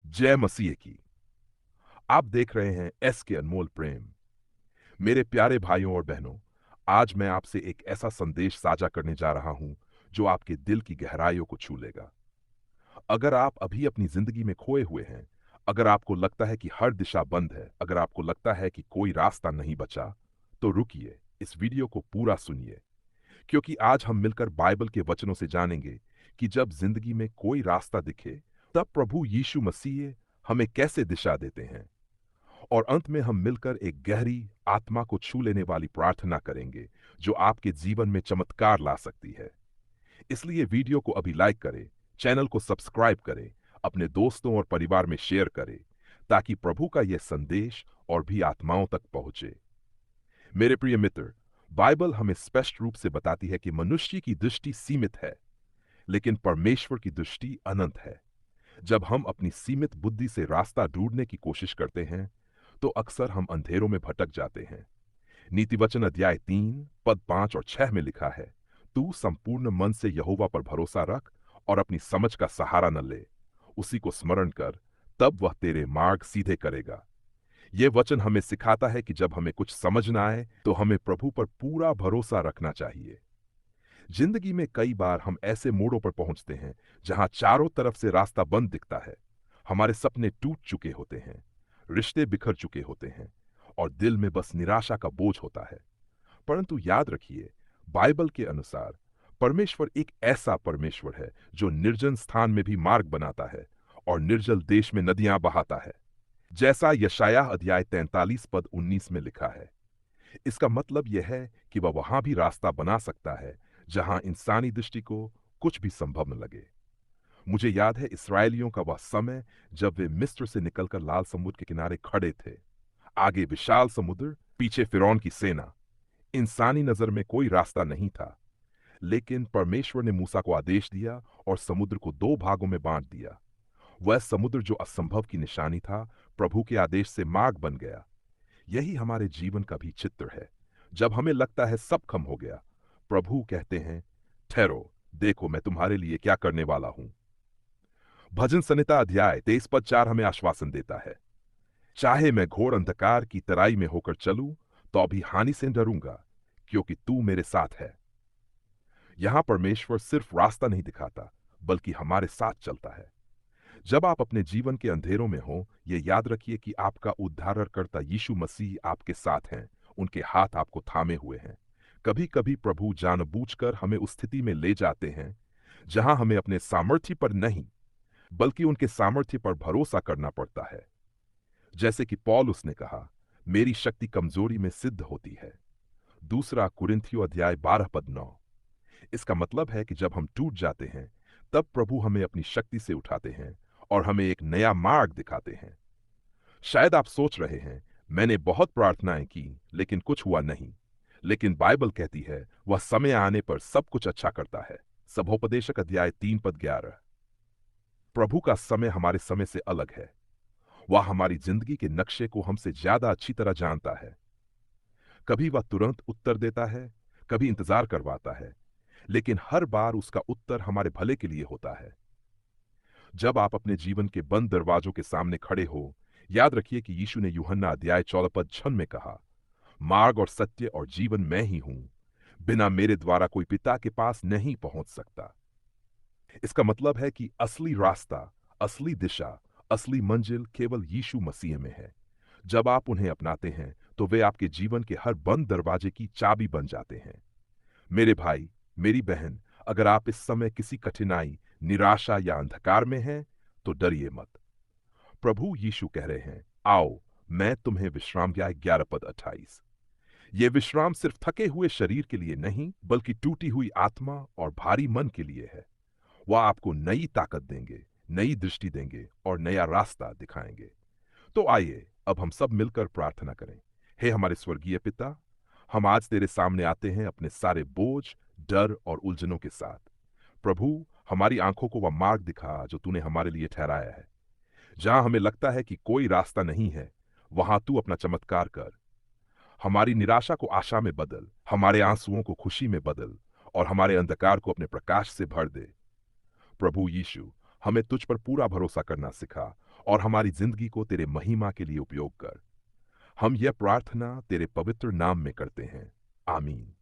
जय मसीह की। आप देख रहे हैं एस के अनमोल प्रेम। मेरे प्यारे भाइयों और बहनों, आज मैं आपसे एक ऐसा संदेश साझा करने जा रहा हूं जो आपके दिल की गहराइयों को छू लेगा। अगर आप अभी अपनी जिंदगी में खोए हुए हैं, अगर आपको लगता है कि हर दिशा बंद है, अगर आपको लगता है कि कोई रास्ता नहीं बचा, तो रुकिए, इस वीडियो को पूरा सुनिए, क्योंकि आज हम मिलकर बाइबल के वचनों से जानेंगे कि जब जिंदगी में कोई रास्ता दिखे, तब प्रभु यीशु मसीह हमें कैसे दिशा देते हैं। और अंत में हम मिलकर एक गहरी, आत्मा को छू लेने वाली प्रार्थना करेंगे जो आपके जीवन में चमत्कार ला सकती है। इसलिए वीडियो को अभी लाइक करें, चैनल को सब्सक्राइब करें, अपने दोस्तों और परिवार में शेयर करें, ताकि प्रभु का यह संदेश और भी आत्माओं तक पहुंचे। मेरे प्रिय मित्र, बाइबल हमें स्पष्ट रूप से बताती है कि मनुष्य की दृष्टि सीमित है, लेकिन परमेश्वर की दृष्टि अनंत है। जब हम अपनी सीमित बुद्धि से रास्ता ढूंढने की कोशिश करते हैं, तो अक्सर हम अंधेरों में भटक जाते हैं। नीतिवचन अध्याय 3 पद 5 और 6 में लिखा है, तू संपूर्ण मन से यहोवा पर भरोसा रख और अपनी समझ का सहारा न ले, उसी को स्मरण कर, तब वह तेरे मार्ग सीधे करेगा। यह वचन हमें सिखाता है कि जब हमें कुछ समझ ना आए, तो हमें प्रभु पर पूरा भरोसा रखना चाहिए। जिंदगी में कई बार हम ऐसे मोड़ों पर पहुंचते हैं जहां चारों तरफ से रास्ता बंद दिखता है। हमारे सपने टूट चुके होते हैं, रिश्ते बिखर चुके होते हैं और दिल में बस निराशा का बोझ होता है। परंतु याद रखिए, बाइबल के अनुसार परमेश्वर एक ऐसा परमेश्वर है जो निर्जन स्थान में भी मार्ग बनाता है और निर्जल देश में नदियां बहाता है, जैसा यशायाह अध्याय 43 पद 19 में लिखा है। इसका मतलब यह है कि वह वहां भी रास्ता बना सकता है जहां इंसानी दृष्टि को कुछ भी संभव न लगे। मुझे याद है इस्राएलियों का वह समय जब वे मिस्र से निकलकर लाल समुद्र के किनारे खड़े थे। आगे विशाल समुद्र, पीछे फिरौन की सेना। इंसानी नजर में कोई रास्ता नहीं था, लेकिन परमेश्वर ने मूसा को आदेश दिया और समुद्र को दो भागों में बांट दिया। वह समुद्र जो असंभव की निशानी था, प्रभु के आदेश से मार्ग बन गया। यही हमारे जीवन का भी चित्र है। जब हमें लगता है सब खत्म हो गया, प्रभु कहते हैं, ठहरो, देखो मैं तुम्हारे लिए क्या करने वाला हूं। भजन संहिता अध्याय 23 पद 4 हमें आश्वासन देता है, चाहे मैं घोर अंधकार की तराई में होकर चलूं, तो भी हानि से डरूंगा, क्योंकि तू मेरे साथ है। यहां परमेश्वर सिर्फ रास्ता नहीं दिखाता, बल्कि हमारे साथ चलता है। जब आप अपने जीवन के अंधेरों में हो, यह याद रखिए कि आपका उद्धारकर्ता यीशु मसीह आपके साथ हैं। उनके हाथ आपको थामे हुए हैं। कभी कभी प्रभु जानबूझकर हमें उस स्थिति में ले जाते हैं जहां हमें अपने सामर्थ्य पर नहीं, बल्कि उनके सामर्थ्य पर भरोसा करना पड़ता है। जैसे कि पौलुस ने कहा, मेरी शक्ति कमजोरी में सिद्ध होती है। दूसरा कुरिन्थियों अध्याय 12 पद 9। इसका मतलब है कि जब हम टूट जाते हैं, तब प्रभु हमें अपनी शक्ति से उठाते हैं और हमें एक नया मार्ग दिखाते हैं। शायद आप सोच रहे हैं, मैंने बहुत प्रार्थनाएं की लेकिन कुछ हुआ नहीं। लेकिन बाइबल कहती है, वह समय आने पर सब कुछ अच्छा करता है। सभोपदेशक अध्याय 3 पद 11। प्रभु का समय हमारे समय से अलग है। वह हमारी जिंदगी के नक्शे को हमसे ज्यादा अच्छी तरह जानता है। कभी वह तुरंत उत्तर देता है, कभी इंतजार करवाता है, लेकिन हर बार उसका उत्तर हमारे भले के लिए होता है। जब आप अपने जीवन के बंद दरवाजों के सामने खड़े हो, याद रखिए कि यीशु ने यूहन्ना अध्याय 14 पद 6 में कहा, मार्ग और सत्य और जीवन मैं ही हूं, बिना मेरे द्वारा कोई पिता के पास नहीं पहुंच सकता। इसका मतलब है कि असली रास्ता, असली दिशा, असली मंजिल केवल यीशु मसीह में है। जब आप उन्हें अपनाते हैं, तो वे आपके जीवन के हर बंद दरवाजे की चाबी बन जाते हैं। मेरे भाई, मेरी बहन, अगर आप इस समय किसी कठिनाई, निराशा या अंधकार में हैं, तो डरिए मत। प्रभु यीशु कह रहे हैं, आओ, मैं तुम्हें विश्राम दिया। 11 पद 28। यह विश्राम सिर्फ थके हुए शरीर के लिए नहीं, बल्कि टूटी हुई आत्मा और भारी मन के लिए है। वह आपको नई ताकत देंगे, नई दृष्टि देंगे और नया रास्ता दिखाएंगे। तो आइए अब हम सब मिलकर प्रार्थना करें। हे हमारे स्वर्गीय पिता, हम आज तेरे सामने आते हैं अपने सारे बोझ, डर और उलझनों के साथ। प्रभु, हमारी आंखों को वह मार्ग दिखा जो तूने हमारे लिए ठहराया है। जहां हमें लगता है कि कोई रास्ता नहीं है, वहां तू अपना चमत्कार कर। हमारी निराशा को आशा में बदल, हमारे आंसुओं को खुशी में बदल और हमारे अंधकार को अपने प्रकाश से भर दे। प्रभु यीशु, हमें तुझ पर पूरा भरोसा करना सिखा और हमारी जिंदगी को तेरे महिमा के लिए उपयोग कर। हम यह प्रार्थना तेरे पवित्र नाम में करते हैं। आमीन।